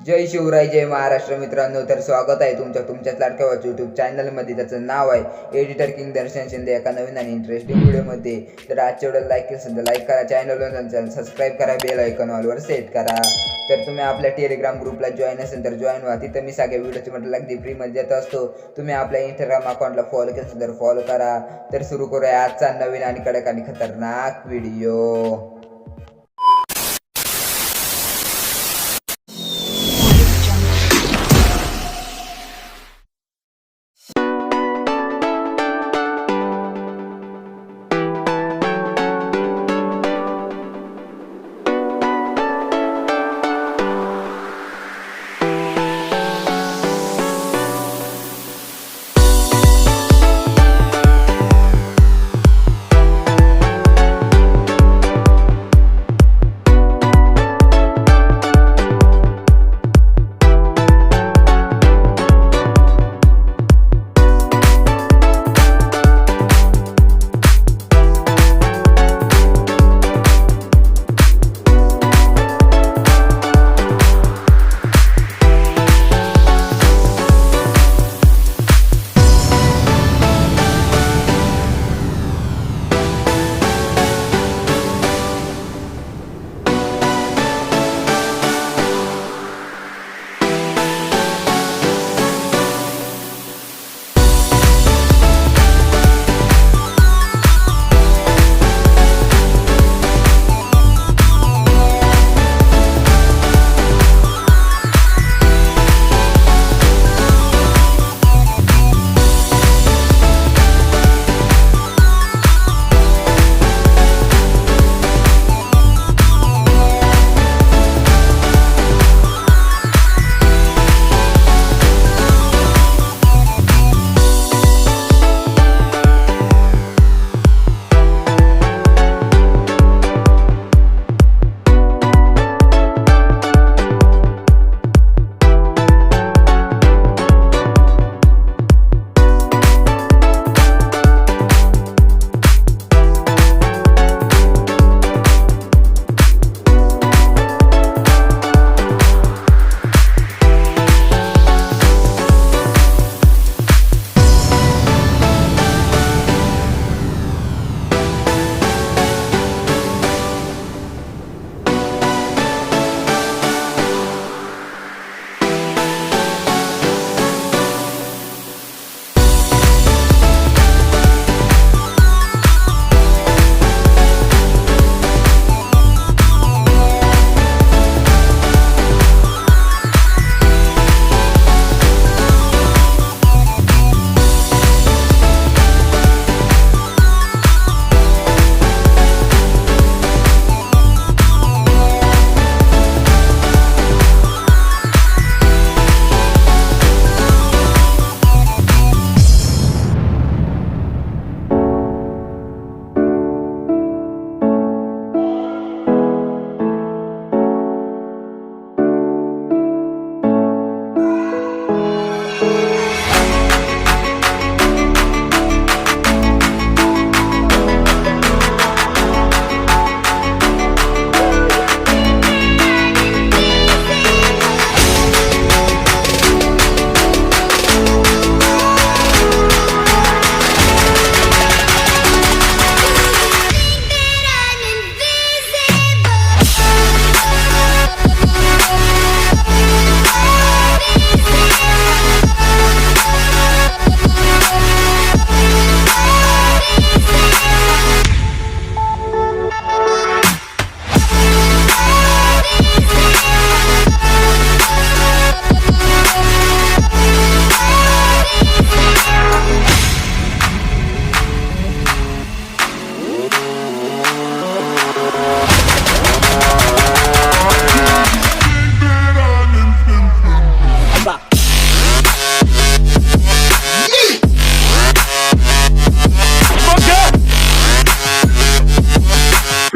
जय शिवराय, जय महाराष्ट्र. मित्रांनो, तर स्वागत आहे तुमच्याच लाडक्या यूट्यूब चॅनलमध्ये. त्याचं नाव आहे एडिटर किंग दर्शन शिंदे. एका नवीन आणि इंटरेस्टिंग व्हिडिओमध्ये. तर आजच्या व्हिडिओला लाईक केलं तर लाईक करा, चॅनलवर सबस्क्राईब करा, बेल आयकॉन ऑलवर सेट करा. तर तुम्ही आपल्या टेलिग्राम ग्रुपला जॉईन असेल तर जॉईन व्हा. तिथं मी सगळ्या व्हिडिओची म्हटलं अगदी फ्रीमध्ये देत असतो. तुम्ही आपल्या इंस्टाग्राम अकाउंटला फॉलो केलं तर फॉलो करा. तर सुरू करूया आजचा नवीन आणि कडक आणि खतरनाक व्हिडिओ.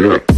Yeah.